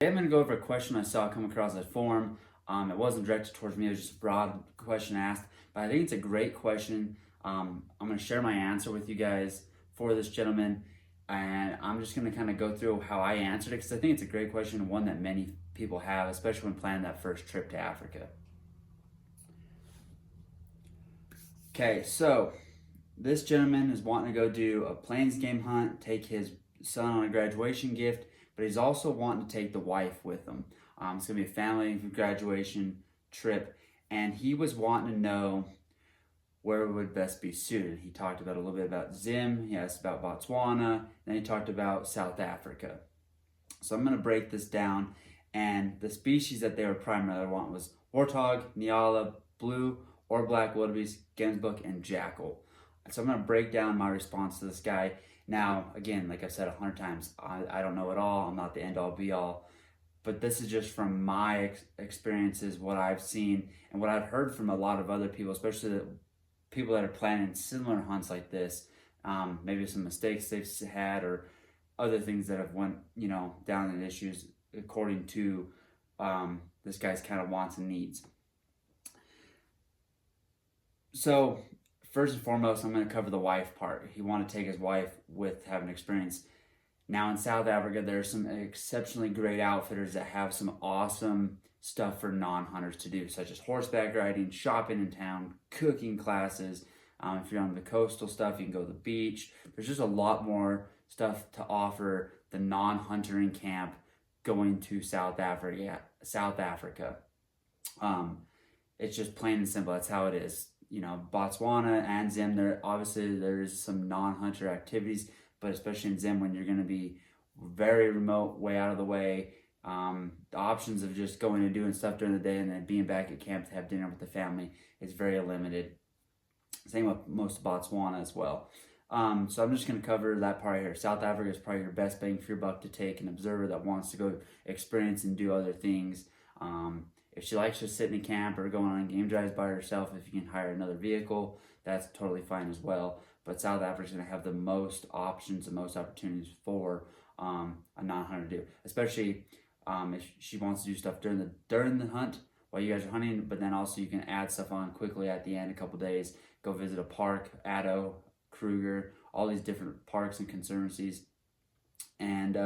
I'm going to go over a question I saw come across at forum. It wasn't directed towards me, it was just a broad question asked, but I think it's a great question. I'm going to share my answer with you guys for this gentleman, and I'm just going to kind of go through how I answered it because I think it's a great question and one that many people have, especially when planning that first trip to Africa. Okay, so this gentleman is wanting to go do a plains game hunt, take his son on a graduation gift, but he's also wanting to take the wife with him. It's going to be a family graduation trip, and he was wanting to know where it would best be suited. He talked about a little bit about Zim, he asked about Botswana, then he talked about South Africa. So I'm going to break this down, and the species that they were primarily wanting was warthog, nyala, blue or black wildebeest, gemsbok, and jackal. So I'm going to break down my response to this guy. Now, again, like I've said 100 times, I don't know it all. I'm not the end-all, be-all. But this is just from my experiences, what I've seen, and what I've heard from a lot of other people, especially the people that are planning similar hunts like this. Maybe some mistakes they've had or other things that have went, down in issues according to this guy's kind of wants and needs. So first and foremost, I'm going to cover the wife part. He wanted to take his wife with having experience. Now in South Africa, there's some exceptionally great outfitters that have some awesome stuff for non-hunters to do, such as horseback riding, shopping in town, cooking classes. If you're on the coastal stuff, you can go to the beach. There's just a lot more stuff to offer the non-hunter in camp going to South Africa. It's just plain and simple. That's how it is. Botswana and Zim, there's some non-hunter activities, but especially in Zim when you're going to be very remote, way out of the way, the options of just going and doing stuff during the day and then being back at camp to have dinner with the family is very limited. Same with most of Botswana as well. So I'm just going to cover that part here. South Africa is probably your best bang for your buck to take an observer that wants to go experience and do other things. If she likes just sitting in camp or going on game drives by herself, if you can hire another vehicle, that's totally fine as well. But South Africa is going to have the most options and most opportunities for a non-hunter to do, especially if she wants to do stuff during the hunt while you guys are hunting, but then also you can add stuff on quickly at the end, a couple days, go visit a park, Addo, Kruger, all these different parks and conservancies. And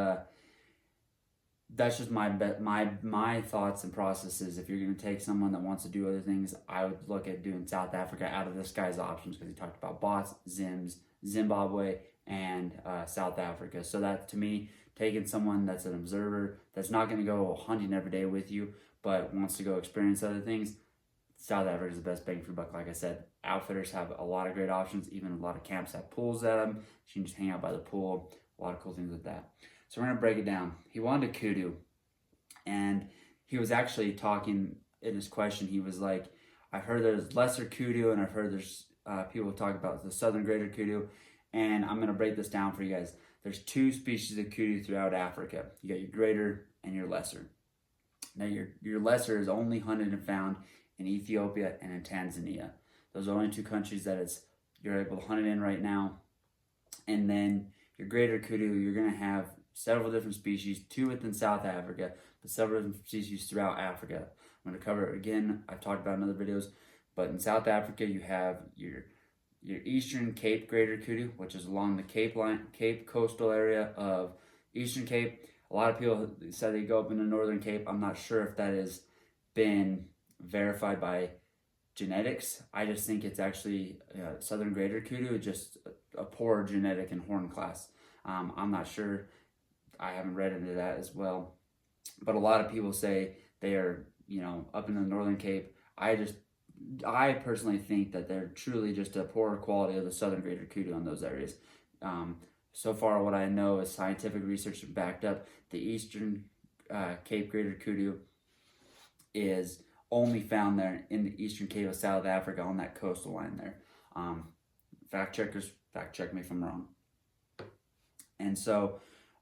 that's just my thoughts and processes. If you're going to take someone that wants to do other things, I would look at doing South Africa out of this guy's options because he talked about Bots, Zims, Zimbabwe, and South Africa. So that, to me, taking someone that's an observer, that's not going to go hunting every day with you, but wants to go experience other things, South Africa is the best bang for buck. Like I said, outfitters have a lot of great options. Even a lot of camps have pools at them. You can just hang out by the pool. A lot of cool things with that. So we're going to break it down. He wanted a kudu, and he was actually talking in his question. He was like, I've heard there's lesser kudu, and I've heard there's people talk about the southern greater kudu, and I'm going to break this down for you guys. There's two species of kudu throughout Africa. You got your greater and your lesser. Now your lesser is only hunted and found in Ethiopia and in Tanzania. Those are only two countries that you're able to hunt it in right now. And then your greater kudu, you're going to have several different species, two within South Africa, but several different species throughout Africa. I'm going to cover it again. I've talked about it in other videos, but in South Africa, you have your Eastern Cape greater kudu, which is along the Cape coastal area of Eastern Cape. A lot of people said they go up in the Northern Cape. I'm not sure if that has been verified by genetics. I just think it's actually Southern greater kudu, just a poor genetic and horn class. I'm not sure. I haven't read into that as well, but a lot of people say they are, up in the Northern Cape. I personally think that they're truly just a poorer quality of the Southern greater kudu in those areas. So far, what I know is scientific research backed up. The Eastern Cape greater kudu is only found there in the Eastern Cape of South Africa on that coastal line there. Fact checkers, fact check me if I'm wrong. And so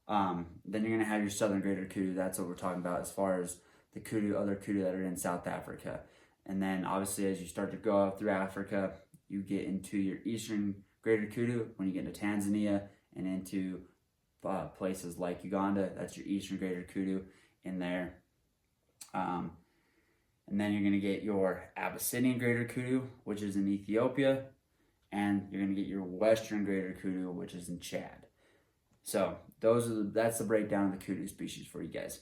then you're going to have your Southern greater kudu. That's what we're talking about as far as the other kudu that are in South Africa. And then obviously as you start to go out through Africa, you get into your Eastern greater kudu. When you get into Tanzania and into places like Uganda, that's your Eastern greater kudu. in there. And then you're going to get your Abyssinian greater kudu, which is in Ethiopia, and you're going to get your Western greater kudu, which is in Chad. So that's the breakdown of the kudu species for you guys.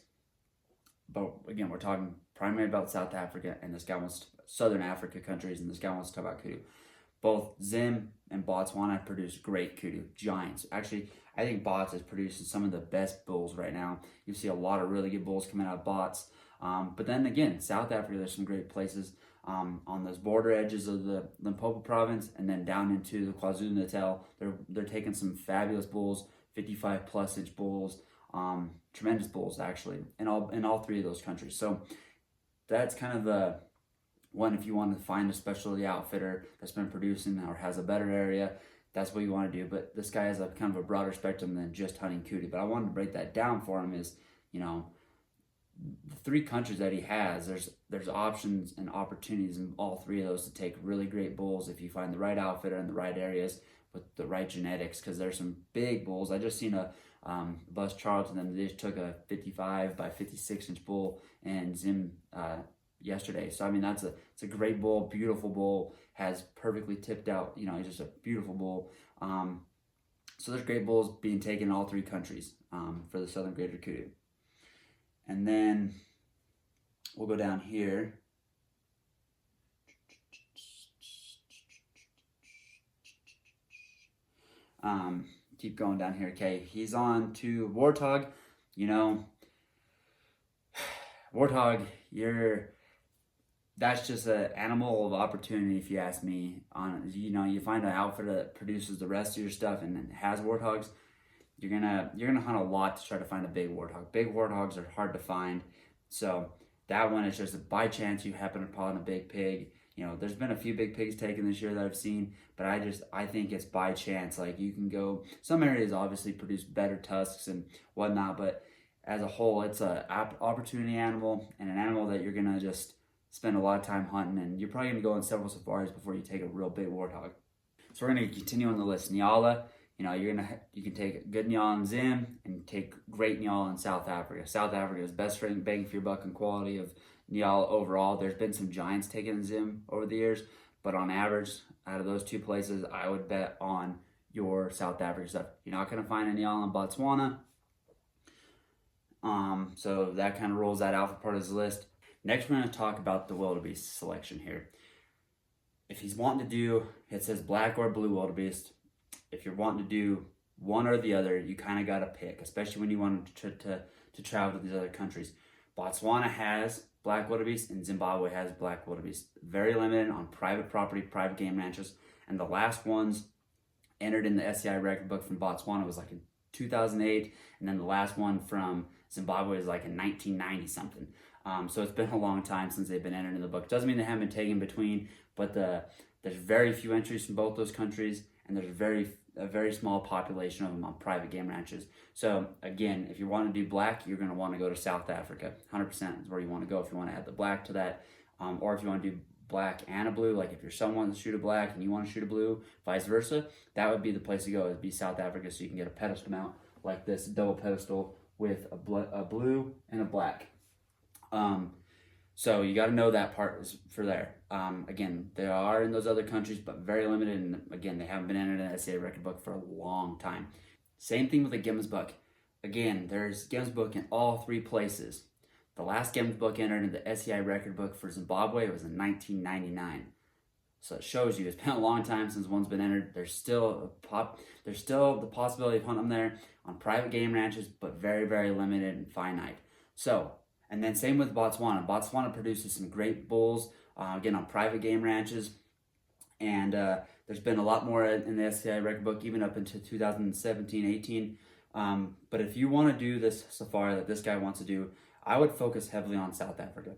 But again, we're talking primarily about South Africa, and this guy wants Southern Africa countries, and this guy wants to talk about kudu. Both Zim and Botswana produce great kudu, giants. Actually, I think Bots is producing some of the best bulls right now. You see a lot of really good bulls coming out of Bots. But then again, South Africa, there's some great places on those border edges of the Limpopo province, and then down into the KwaZulu-Natal. They're taking some fabulous bulls, 55 plus inch bulls, tremendous bulls actually, in all three of those countries. So that's kind of the one. If you want to find a specialty outfitter that's been producing or has a better area, that's what you want to do. But this guy has a kind of a broader spectrum than just hunting kudu. But I wanted to break that down for him. Is, you know, the three countries that he has, there's options and opportunities in all three of those to take really great bulls if you find the right outfitter in the right areas with the right genetics, because there's some big bulls. I just seen a Bus Charlton, and they just took a 55 by 56 inch bull and Zim yesterday. So I mean, it's a great bull, beautiful bull, has perfectly tipped out, you know, he's just a beautiful bull. So there's great bulls being taken in all three countries for the Southern Greater Kudu. And then we'll go down here. Keep going down here. Okay, he's on to Warthog. You know, Warthog, that's just an animal of opportunity, if you ask me. You find an outfitter that produces the rest of your stuff and has warthogs, you're gonna hunt a lot to try to find a big warthog. Big warthogs are hard to find, so that one is just by chance you happen upon a big pig. You know, there's been a few big pigs taken this year that I've seen, but I think it's by chance. Like, you can go, some areas obviously produce better tusks and whatnot, but as a whole, it's an opportunity animal, and an animal that you're gonna just spend a lot of time hunting, and you're probably gonna go on several safaris before you take a real big warthog. So we're gonna continue on the list. Nyala, you know, you can take good Nyala in Zim and take great Nyala in South Africa. South Africa is best ranked bang for your buck in quality of Nyala overall. There's been some giants taken in Zim over the years, but on average, out of those two places, I would bet on your South Africa stuff. You're not gonna find a Nyala in Botswana. So that kind of rolls that out for part of his list. Next, we're going to talk about the wildebeest selection here. If he's wanting to do, it says black or blue wildebeest. If you're wanting to do one or the other, you kind of got to pick, especially when you want to travel to these other countries. Botswana has black wildebeest and Zimbabwe has black wildebeest. Very limited on private property, private game ranches. And the last ones entered in the SCI record book from Botswana was like in 2008. And then the last one from Zimbabwe is like in 1990 something. So it's been a long time since they've been entered in the book. Doesn't mean they haven't been taken between, but there's very few entries from both those countries, and there's a very small population of them on private game ranches. So again, if you want to do black, you're going to want to go to South Africa. 100% is where you want to go if you want to add the black to that, or if you want to do black and a blue, like if you're someone to shoot a black and you want to shoot a blue, vice versa, that would be the place to go. It'd be South Africa, so you can get a pedestal mount like this, double pedestal with a blue and a black. So you got to know that part is for there. Again, they are in those other countries, but very limited. And again, they haven't been entered in the SCA record book for a long time. Same thing with the Gemsbuck. Again, there's Gemsbuck in all three places. The last Gemsbuck entered in the SCI record book for Zimbabwe was in 1999. So it shows you it's been a long time since one's been entered. There's still the possibility of hunting them there on private game ranches, but very, very limited and finite. So, and then same with Botswana. Botswana produces some great bulls, again, on private game ranches. And there's been a lot more in the SCI record book, even up into 2017, 18. But if you want to do this safari that this guy wants to do, I would focus heavily on South Africa.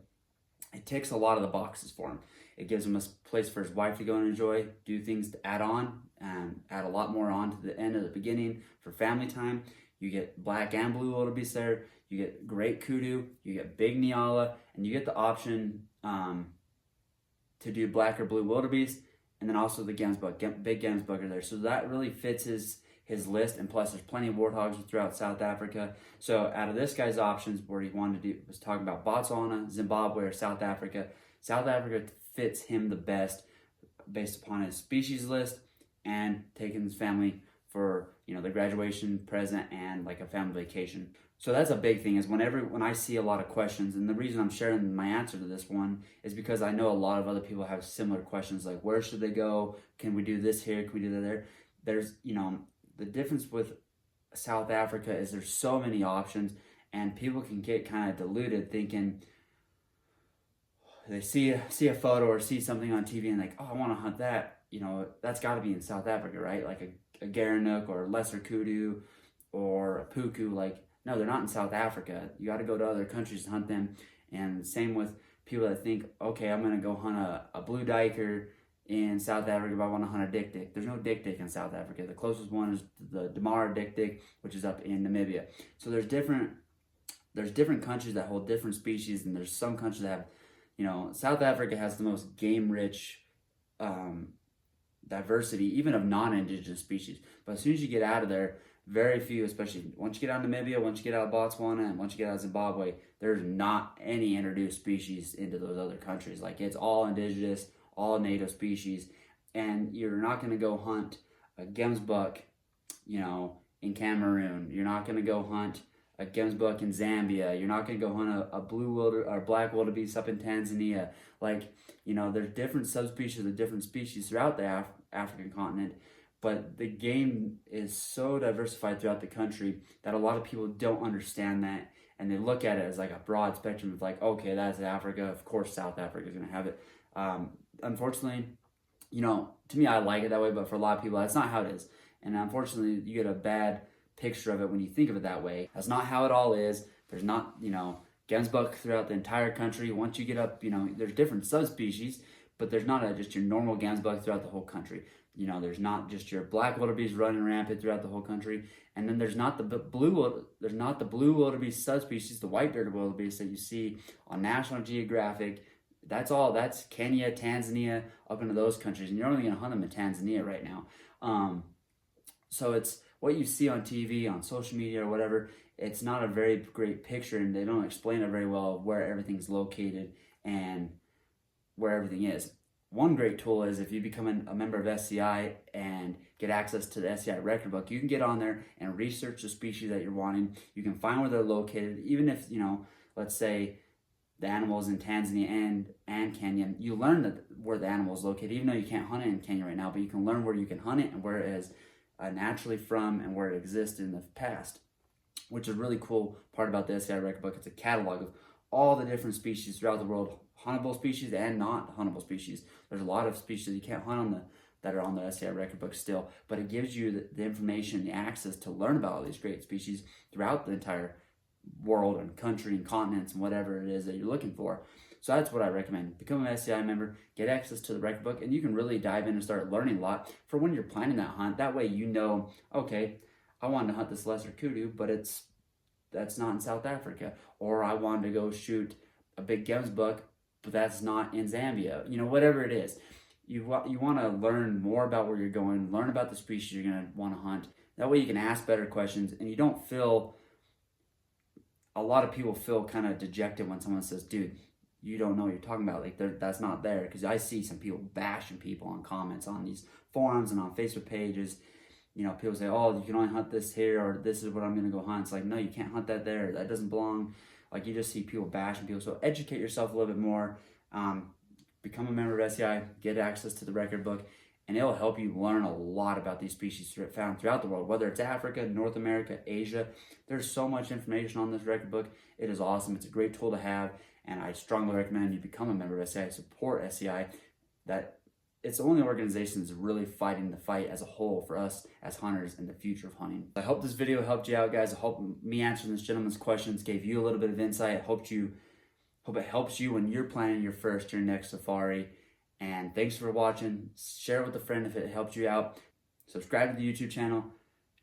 It ticks a lot of the boxes for him. It gives him a place for his wife to go and enjoy, do things to add on, and add a lot more on to the end of the beginning for family time. You get black and blue wildebeest there. You get great kudu, you get big Nyala, and you get the option to do black or blue wildebeest, and then also the Gemsbuck, big Gemsbuck are there. So that really fits his list, and plus there's plenty of warthogs throughout South Africa. So out of this guy's options, where he wanted to do was talking about Botswana, Zimbabwe, or South Africa. South Africa fits him the best based upon his species list and taking his family for their graduation present and like a family vacation. So that's a big thing, is when I see a lot of questions, and the reason I'm sharing my answer to this one is because I know a lot of other people have similar questions, like where should they go? Can we do this here? Can we do that there? There's, the difference with South Africa is there's so many options, and people can get kind of deluded thinking they see a photo or see something on TV and like, oh, I want to hunt that. That's got to be in South Africa, right? Like a Gerenuk or a lesser kudu or a puku. Like, no, they're not in South Africa. You got to go to other countries to hunt them. And same with people that think, okay, I'm going to go hunt a blue diker in South Africa, but I want to hunt a dik-dik. There's no dik-dik in South Africa. The closest one is the Damara dik-dik, which is up in Namibia. So there's different countries that hold different species, and there's some countries that have, South Africa has the most game-rich diversity, even of non-indigenous species. But as soon as you get out of there, very few, especially once you get out of Namibia, once you get out of Botswana, and once you get out of Zimbabwe, there's not any introduced species into those other countries. Like, it's all indigenous, all native species, and you're not going to go hunt a gemsbuck, in Cameroon. You're not going to go hunt a gemsbuck in Zambia. You're not going to go hunt a blue or black wildebeest up in Tanzania. Like, there's different subspecies of different species throughout the African continent, but the game is so diversified throughout the country that a lot of people don't understand that, and they look at it as like a broad spectrum of like, okay, that's Africa, of course South Africa is going to have it. Unfortunately, to me, I like it that way, but for a lot of people, that's not how it is. And unfortunately, you get a bad picture of it when you think of it that way. That's not how it all is. There's not, gemsbuck throughout the entire country. Once you get up, there's different subspecies, but there's not just your normal gemsbuck throughout the whole country. There's not just your black wildebeest running rampant throughout the whole country, and then there's not the blue wildebeest subspecies, the white-bearded wildebeest that you see on National Geographic. That's Kenya, Tanzania, up into those countries, and you're only going to hunt them in Tanzania right now. So it's what you see on TV, on social media, or whatever. It's not a very great picture, and they don't explain it very well of where everything's located and where everything is. One great tool is if you become a member of SCI and get access to the SCI record book, you can get on there and research the species that you're wanting. You can find where they're located, even if, let's say the animal is in Tanzania and Kenya. You learn where the animal is located, even though you can't hunt it in Kenya right now, but you can learn where you can hunt it and where it is naturally from and where it existed in the past, which is a really cool part about the SCI record book. It's a catalog of all the different species throughout the world, huntable species and not huntable species. There's a lot of species that you can't hunt that are on the SCI record book still, but it gives you the information, the access to learn about all these great species throughout the entire world and country and continents and whatever it is that you're looking for. So that's what I recommend. Become an SCI member, get access to the record book, and you can really dive in and start learning a lot for when you're planning that hunt. That way okay, I wanted to hunt this lesser kudu, but that's not in South Africa. Or I wanted to go shoot a big gemsbuck, but that's not in Zambia. Whatever it is. You want to learn more about where you're going, learn about the species you're going to want to hunt. That way you can ask better questions, and you don't feel, a lot of people feel kind of dejected when someone says, dude, you don't know what you're talking about. Like, that's not there. Because I see some people bashing people on comments on these forums and on Facebook pages. People say, oh, you can only hunt this here, or this is what I'm going to go hunt. It's like, no, you can't hunt that there. That doesn't belong. Like, you just see people bashing people. So educate yourself a little bit more. Become a member of SCI. Get access to the record book. And it'll help you learn a lot about these species found throughout the world, whether it's Africa, North America, Asia. There's so much information on this record book. It is awesome. It's a great tool to have, and I strongly recommend you become a member of SCI, support SCI. That it's the only organization that's really fighting the fight as a whole for us as hunters in the future of hunting. I hope this video helped you out, guys. I hope me answering this gentleman's questions gave you a little bit of insight. I hope it helps you when you're planning your next safari. And thanks for watching. Share it with a friend if it helped you out. Subscribe to the YouTube channel.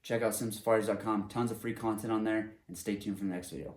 Check out simsafaris.com. Tons of free content on there. And stay tuned for the next video.